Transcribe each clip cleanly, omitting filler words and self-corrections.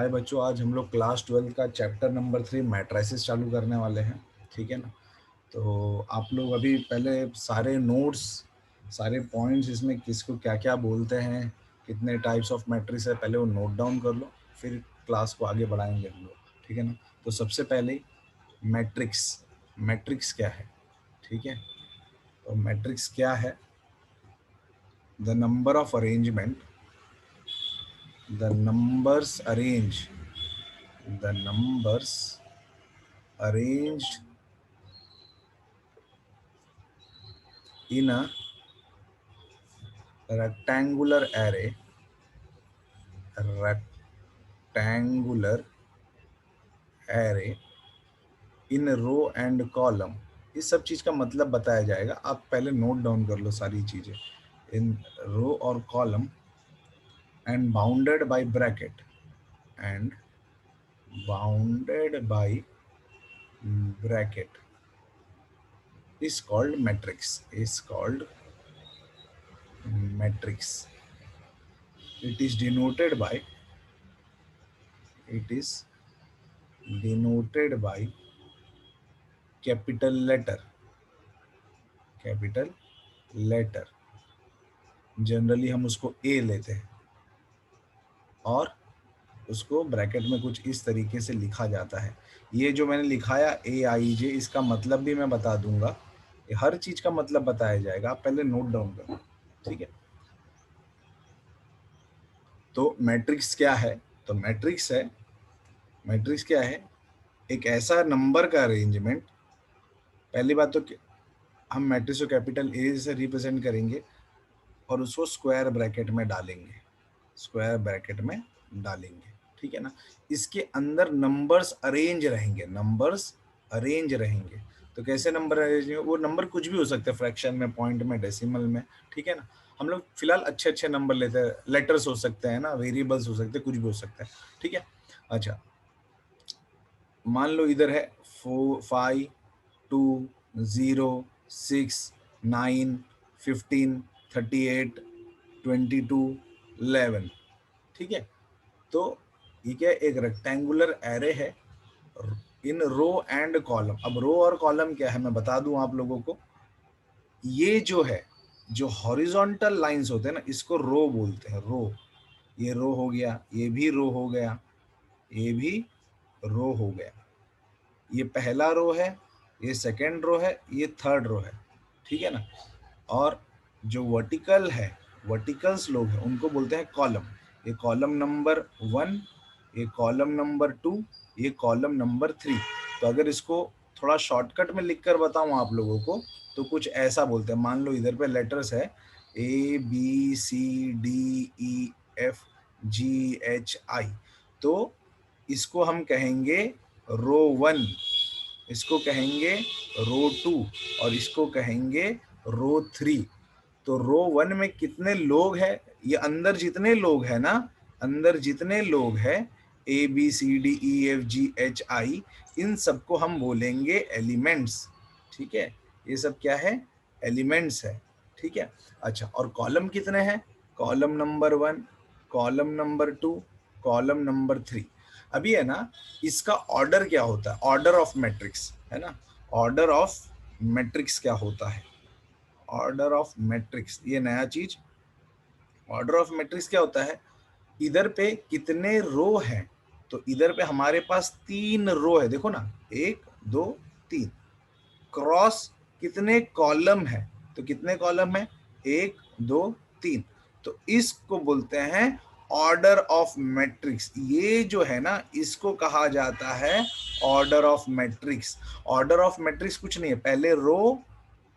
हाय बच्चों, आज हम लोग क्लास 12 का चैप्टर नंबर 3 मैट्रिसेस चालू करने वाले हैं। ठीक है ना। तो आप लोग अभी पहले सारे नोट्स, सारे पॉइंट्स, इसमें किसको क्या क्या बोलते हैं, कितने टाइप्स ऑफ मैट्रिक्स है, पहले वो नोट डाउन कर लो, फिर क्लास को आगे बढ़ाएंगे हम लोग। ठीक है ना। तो सबसे पहले मैट्रिक्स, मैट्रिक्स क्या है? ठीक है। तो मैट्रिक्स क्या है? The number of arrangement, the numbers arrange, the numbers arranged in a rectangular array, rectangular array in row and column। इस सब चीज का मतलब बताया जाएगा, आप पहले नोट डाउन कर लो सारी चीजें। इन रो और column and bounded by bracket, and bounded by bracket is called matrix, is called matrix। It is denoted by, it is denoted by capital letter, capital letter. Generally हम उसको ए लेते हैं और उसको ब्रैकेट में कुछ इस तरीके से लिखा जाता है। ये जो मैंने लिखाया AIJ, इसका मतलब भी मैं बता दूंगा, ये हर चीज का मतलब बताया जाएगा, आप पहले नोट डाउन करो। ठीक है। तो मैट्रिक्स क्या है? तो मैट्रिक्स है, मैट्रिक्स क्या है? एक ऐसा नंबर का अरेंजमेंट। पहली बात तो हम मैट्रिक्स को कैपिटल ए से रिप्रेजेंट करेंगे और उसको स्क्वायर ब्रैकेट में डालेंगे, स्क्वायर ब्रैकेट में डालेंगे। ठीक है ना। इसके अंदर नंबर्स अरेंज रहेंगे, नंबर्स अरेंज रहेंगे। तो कैसे नंबर अरेंज होंगे? वो नंबर कुछ भी हो सकते हैं, फ्रैक्शन में, पॉइंट में, डेसिमल में। ठीक है ना। हम लोग फिलहाल अच्छे अच्छे नंबर लेते हैं, लेटर्स हो सकते हैं ना, वेरिएबल्स हो सकते हैं, कुछ भी हो सकता है। ठीक है। अच्छा, मान लो इधर है 4 5 2 0 6 9 15 38 22 11। ठीक है। तो ये क्या, एक रेक्टेंगुलर एरे है इन रो एंड कॉलम। अब रो और कॉलम क्या है मैं बता दूं आप लोगों को। ये जो है, जो हॉरिजॉन्टल लाइंस होते हैं ना, इसको रो बोलते हैं, रो। ये रो हो गया, ये भी रो हो गया, ये भी रो हो गया। ये पहला रो है, ये सेकेंड रो है, ये थर्ड रो है। ठीक है ना। और जो वर्टिकल है, वर्टिकल्स लोग हैं, उनको बोलते हैं कॉलम। ये कॉलम नंबर 1, ये कॉलम नंबर 2, ये कॉलम नंबर 3। तो अगर इसको थोड़ा शॉर्टकट में लिख कर बताऊं आप लोगों को, तो कुछ ऐसा बोलते हैं। मान लो इधर पे लेटर्स है ABCDEFGHI, तो इसको हम कहेंगे रो 1, इसको कहेंगे रो 2, और इसको कहेंगे रो 3। तो रो 1 में कितने लोग हैं? ये अंदर जितने लोग हैं ना, अंदर जितने लोग हैं ABCDEFGHI, इन सबको हम बोलेंगे एलिमेंट्स। ठीक है। ये सब क्या है? एलिमेंट्स है। ठीक है। अच्छा, और कॉलम कितने हैं? Column number 1, column number 2, column number 3। अभी है ना, इसका ऑर्डर क्या होता है? ऑर्डर ऑफ मैट्रिक्स है ना। ऑर्डर ऑफ मैट्रिक्स क्या होता है? ऑर्डर ऑफ मैट्रिक्स, ये नया चीज। ऑर्डर ऑफ मैट्रिक्स क्या होता है? इधर पे कितने रो हैं? तो इधर पे हमारे पास 3 रो है, देखो ना, 1 2 3। क्रॉस कितने कॉलम है? तो कितने कॉलम है? 1 2 3। तो इसको बोलते हैं ऑर्डर ऑफ मैट्रिक्स। ये जो है ना, इसको कहा जाता है order of matrix. Order of matrix कुछ नहीं है, पहले रो,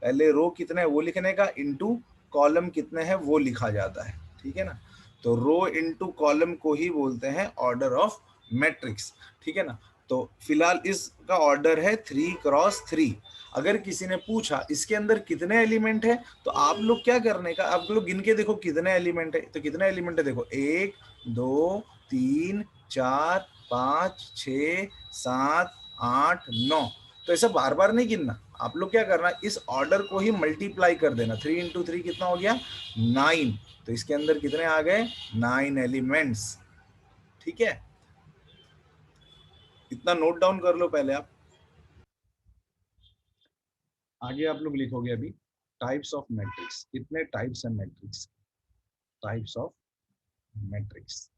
पहले रो कितने है वो लिखने का, इनटू कॉलम कितने हैं वो लिखा जाता है। ठीक है ना। तो रो इनटू कॉलम को ही बोलते हैं ऑर्डर ऑफ मैट्रिक्स। ठीक है ना। तो फिलहाल इसका ऑर्डर है 3x3। अगर किसी ने पूछा इसके अंदर कितने एलिमेंट है, तो आप लोग क्या करने का, आप लोग गिन के देखो कितने एलिमेंट है। तो कितने एलिमेंट है देखो, 1 2 3 4 5 6 7 8 9। तो ऐसा बार बार नहीं गिनना, आप लोग क्या करना, इस ऑर्डर को ही मल्टीप्लाई कर देना। 3 इंटू 3 कितना हो गया? 9। तो इसके अंदर कितने आ गए? 9 एलिमेंट्स। ठीक है। इतना नोट डाउन कर लो पहले आप। आगे आप लोग लिखोगे अभी टाइप्स ऑफ मैट्रिक्स, कितने टाइप्स है मैट्रिक्स, टाइप्स ऑफ मैट्रिक्स,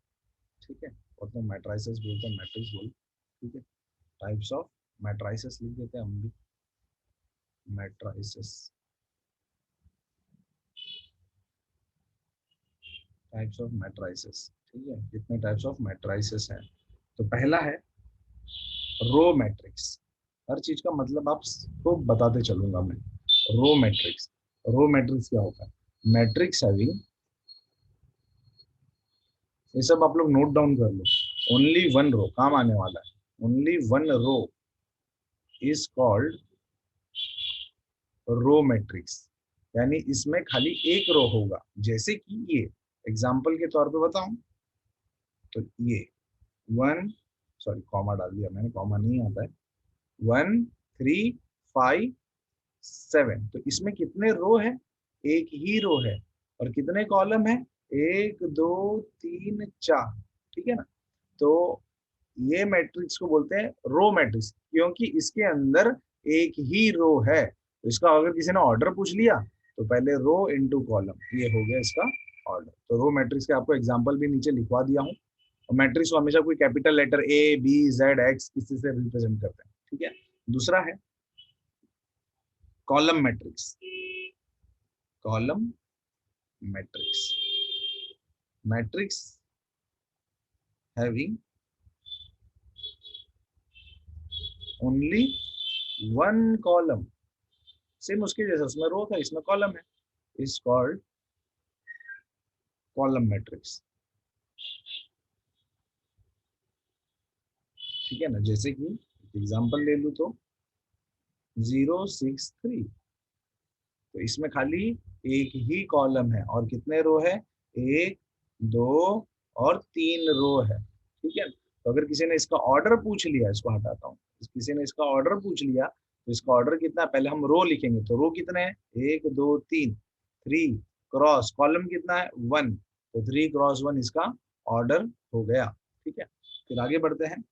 ठीक है। और तो मैट्राइसेस बोलते हैं, मैट्रिक्स बोल, ठीक है। टाइप्स ऑफ मैट्राइसेस लिख देते हैं हम भी, मैट्राइसेस, टाइप्स ऑफ मैट्राइसेस, ठीक है। कितने टाइप्स ऑफ मैट्राइसेस हैं? तो पहला है रो मैट्रिक्स। हर चीज का मतलब आपको बताते चलूंगा मैं। रो मैट्रिक्स, रो मैट्रिक्स क्या होता है? मैट्रिक्स हैविंग, ये सब आप लोग नोट डाउन कर लो। ओनली वन रो, काम आने वाला है। Only one row is called row matrix, यानी इसमें खाली एक रो होगा। जैसे कि ये एग्जांपल के तौर पे बताऊं तो ये वन, सॉरी कॉमा डाल दिया मैंने, कॉमा नहीं आता है, 1 3 5 7, तो इसमें कितने रो है? एक ही रो है। और कितने कॉलम है? 1 2 3 4, ठीक है ना। तो ये मैट्रिक्स को बोलते हैं रो मैट्रिक्स, क्योंकि इसके अंदर एक ही रो है। तो इसका अगर किसी ने ऑर्डर पूछ लिया तो पहले रो इनटू कॉलम, ये हो गया इसका ऑर्डर। तो रो मैट्रिक्स के आपको एग्जांपल भी नीचे लिखवा दिया हूँ। और मैट्रिक्स को हमेशा कोई capital letter A B Z X किसी से रिप्रेजेंट करते हैं, ठीक है। दूसरा है column matrix, column matrix, matrix having only one column, same उसके जैसा, उसमें रो था इसमें कॉलम है, इज कॉल्ड कॉलम मैट्रिक्स, ठीक है ना। जैसे कि एग्जांपल ले लूं तो 0 6 3, तो इसमें खाली एक ही कॉलम है और कितने रो है? 1 2 और 3 रो है, ठीक है। तो अगर किसी ने इसका ऑर्डर पूछ लिया, इसको हटाता हूँ, किसी ने इसका ऑर्डर पूछ लिया तो इसका ऑर्डर कितना है? पहले हम रो लिखेंगे, तो रो कितने हैं? 1 2 3, 3 क्रॉस कॉलम कितना है? 1, तो 3 × 1 इसका ऑर्डर हो गया, ठीक है। फिर आगे बढ़ते हैं,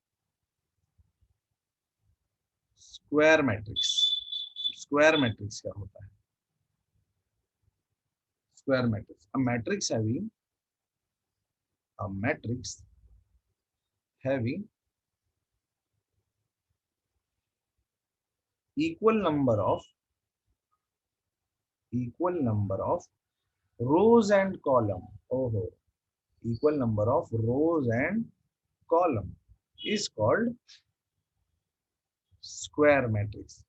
स्क्वायर मैट्रिक्स। स्क्वायर मैट्रिक्स क्या होता है? square matrix, a matrix having, a matrix having equal number of rows and column. Oh, equal number of rows and column is called square matrix,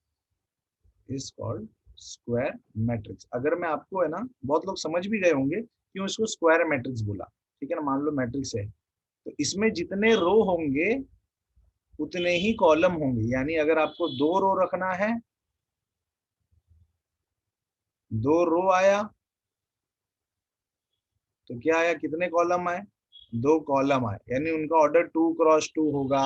is called square matrix। अगर मैं आपको है ना, बहुत लोग समझ भी गए होंगे क्यों इसको स्क्वायर मैट्रिक्स बोला, ठीक है ना। मान लो मैट्रिक्स है तो इसमें जितने रो होंगे उतने ही कॉलम होंगे, यानी अगर आपको 2 रो रखना है, 2 रो आया तो क्या आया? कितने कॉलम आए? 2 कॉलम आए, यानी उनका ऑर्डर 2 × 2 होगा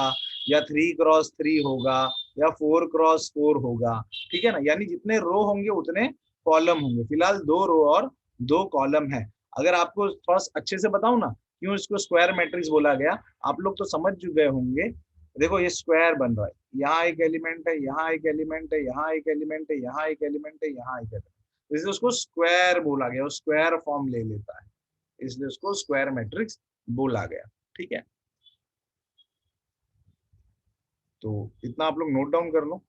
या 3 × 3 होगा या 4 × 4 होगा, ठीक है ना। यानी जितने रो होंगे उतने कॉलम होंगे। फिलहाल 2 रो और 2 कॉलम है। अगर आपको थोड़ा अच्छे से बताऊं ना क्यों इसको स्क्वायर मैट्रिक्स बोला गया, आप लोग तो समझ गए होंगे। देखो ये स्क्वायर बन रहा है, यहाँ एक एलिमेंट है, यहाँ एक एलिमेंट है, यहाँ एक एलिमेंट है, यहाँ एक एलिमेंट है, यहाँ एक एलिमेंट, इसलिए उसको स्क्वायर बोला गया, स्क्वायर फॉर्म ले लेता है, इसलिए उसको स्क्वायर मैट्रिक्स बोला गया, ठीक है। तो इतना आप लोग नोट डाउन कर लो।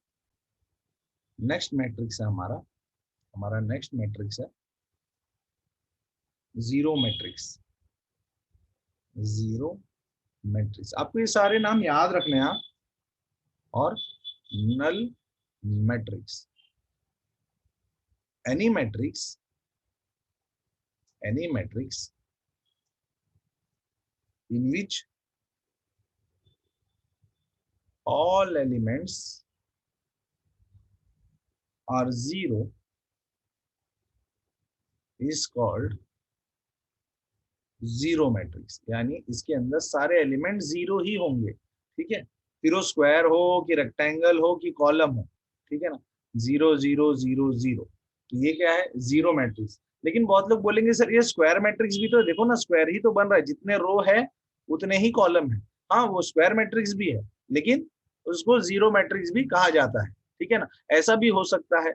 नेक्स्ट मैट्रिक्स है हमारा, नेक्स्ट मैट्रिक्स है जीरो मैट्रिक्स। जीरो मैट्रिक्स, आपको ये सारे नाम याद रखने हैं। और null matrix, any matrix, any matrix in which all elements are zero is called zero matrix, यानी इसके अंदर सारे एलिमेंट जीरो ही होंगे, ठीक है। फिर वो स्क्वायर हो कि रेक्टेंगल हो कि कॉलम हो, ठीक है ना। 0 0 0 0, तो ये क्या है? Zero matrix. लेकिन बहुत लोग बोलेंगे सर ये स्क्वायर मैट्रिक्स भी तो देखो ना, स्क्वायर ही तो बन रहा है, जितने रो है उतने ही कॉलम है। हाँ वो स्क्वायर मैट्रिक्स भी है, लेकिन उसको जीरो मैट्रिक्स भी कहा जाता है, ठीक है ना। ऐसा भी हो सकता है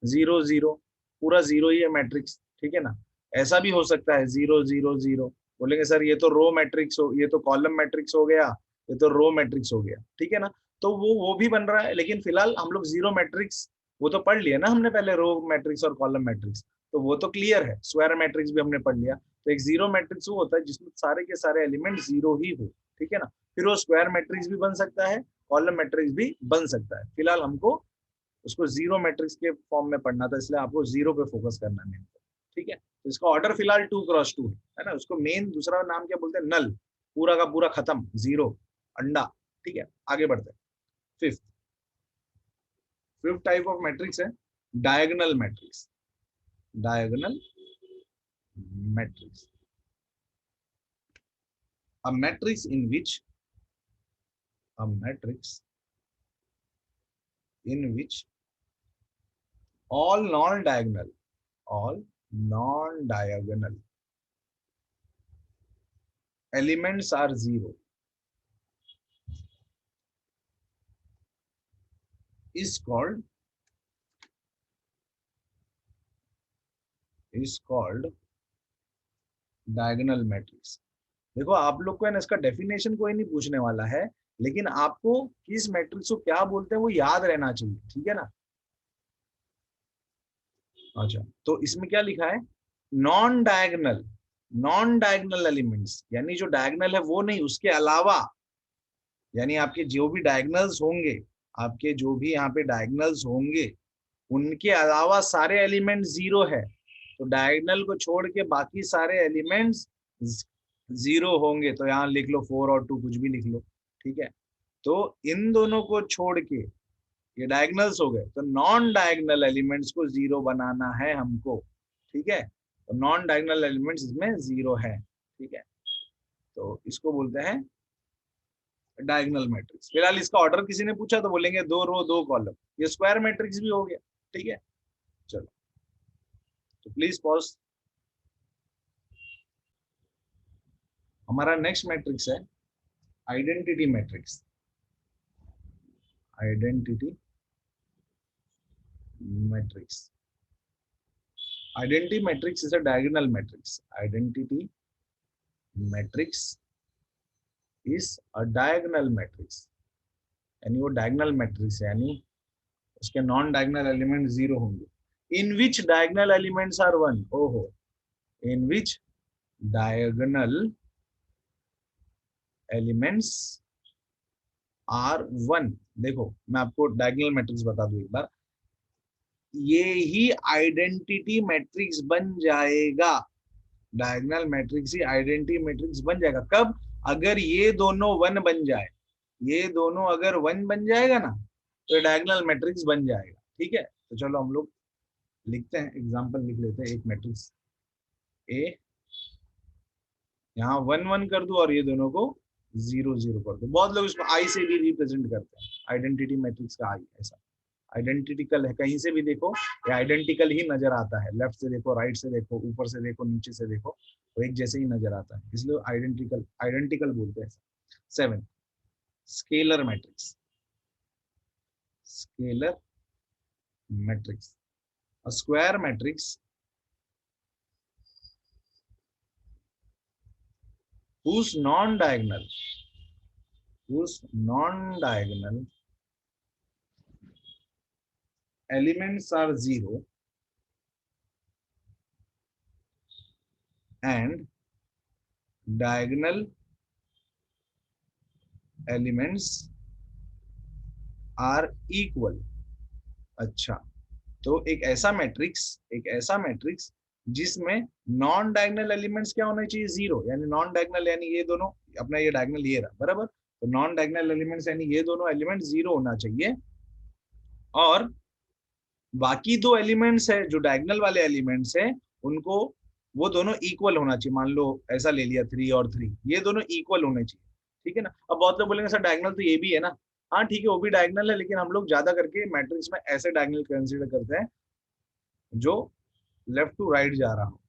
0 0, पूरा जीरो ही है मैट्रिक्स, ठीक है ना। ऐसा भी हो सकता है 0 0 0, बोलेंगे सर ये तो रो मैट्रिक्स हो, ये तो कॉलम मैट्रिक्स हो गया, ये तो रो मैट्रिक्स हो गया, ठीक है ना। तो वो भी बन रहा है, लेकिन फिलहाल हम लोग जीरो मैट्रिक्स वो तो पढ़ लिया ना हमने पहले, रो मैट्रिक्स और कॉलम मैट्रिक्स, तो वो तो क्लियर है। स्क्वायर मैट्रिक्स भी हमने पढ़ लिया। तो एक जीरो मैट्रिक्स वो होता है जिसमें सारे के सारे एलिमेंट जीरो ही हो, ठीक है ना। फिर वो स्क्वायर मैट्रिक्स भी बन सकता है, कॉलम मैट्रिक्स भी बन सकता है। फिलहाल हमको उसको जीरो मैट्रिक्स के फॉर्म में पढ़ना था, इसलिए आपको जीरो पे फोकस करना है, ठीक है। तो इसका ऑर्डर फिलहाल 2x2 है ना। उसको मेन दूसरा नाम क्या बोलते हैं, नल, पूरा का पूरा खत्म, जीरो, अंडा, ठीक है। आगे बढ़ते हैं। Fifth fifth type of matrix है diagonal matrix. Diagonal matrix, a matrix in which a matrix in which all non-diagonal elements are zero is called diagonal matrix। देखो आप लोग को है ना इसका डेफिनेशन कोई नहीं पूछने वाला है, लेकिन आपको किस मैट्रिक्स को क्या बोलते हैं वो याद रहना चाहिए, ठीक है ना। अच्छा, तो इसमें क्या लिखा है, नॉन डायगनल एलिमेंट्स, यानी जो डायगनल है वो नहीं, उसके अलावा, यानी आपके जो भी डायगनल्स होंगे, आपके जो भी यहाँ पे डायगनल्स होंगे उनके अलावा सारे एलिमेंट जीरो है। तो डायगनल को छोड़ के बाकी सारे एलिमेंट्स जीरो होंगे। तो यहाँ लिख लो 4 और 2, कुछ भी लिख लो, ठीक है। तो इन दोनों को छोड़ के ये डायगनल्स हो गए, तो नॉन डायगनल एलिमेंट्स को जीरो बनाना है हमको, ठीक है। तो नॉन डायगनल एलिमेंट्स इसमें जीरो है, ठीक है। तो इसको बोलते हैं डायगोनल मैट्रिक्स। फिलहाल इसका ऑर्डर किसी ने पूछा तो बोलेंगे 2 रो 2 कॉलम, ये स्क्वायर मैट्रिक्स भी हो गया, ठीक है। चलो, तो प्लीज पॉज। हमारा नेक्स्ट मैट्रिक्स है identity matrix. Identity matrix, identity matrix is a diagonal matrix. Identity matrix is a diagonal matrix, यानी वो डायगोनल मैट्रिक्स है, यानी उसके नॉन डायगोनल एलिमेंट जीरो होंगे। इन विच डायगोनल एलिमेंट्स आर वन, ओहो, इन विच डायगोनल एलिमेंट्स आर वन। देखो मैं आपको डायगोनल मैट्रिक्स बता दूं एक बार, ये ही आइडेंटिटी मैट्रिक्स बन जाएगा। डायगोनल मैट्रिक्स ही आइडेंटिटी मैट्रिक्स बन जाएगा कब, अगर ये दोनों वन बन जाए। ये दोनों अगर वन बन जाएगा ना तो डायगोनल मैट्रिक्स बन जाएगा, ठीक है। तो चलो हम लोग लिखते हैं, एग्जांपल लिख लेते हैं। एक मैट्रिक्स ए, यहाँ 1 1 कर दो और ये दोनों को 0 0 कर दो। बहुत लोग इसको आई से भी रिप्रेजेंट करते हैं, आइडेंटिटी मैट्रिक्स का आई, ऐसा आइडेंटिकल है, कहीं से भी देखो ये आइडेंटिकल ही नजर आता है। लेफ्ट से देखो, राइट से देखो, ऊपर से देखो, नीचे से देखो, वो एक जैसे ही नजर आता है, इसलिए आइडेंटिकल आइडेंटिकल बोलते हैं। 7 scalar matrix. Scalar matrix, a square matrix whose non-diagonal elements are zero and diagonal elements are equal। अच्छा, तो एक ऐसा मैट्रिक्स जिसमें नॉन डायगोनल एलिमेंट्स क्या होना चाहिए, जीरो, यानी नॉन डायगोनल, यानी ये दोनों, अपना ये डायगोनल ये रहा बराबर, तो नॉन डायगोनल एलिमेंट्स यानी ये दोनों एलिमेंट जीरो होना चाहिए, और बाकी दो एलिमेंट्स है जो डायगोनल वाले एलिमेंट्स है उनको, वो दोनों इक्वल होना चाहिए। मान लो ऐसा ले लिया 3 और 3, ये दोनों इक्वल होने चाहिए, ठीक है ना। अब बहुत लोग बोलेंगे सर डायगोनल तो ये भी है ना, हाँ ठीक है वो भी डायगोनल है, लेकिन हम लोग ज्यादा करके मैट्रिक्स में ऐसे डायगोनल कंसीडर करते हैं जो लेफ्ट टू राइट जा रहा हो,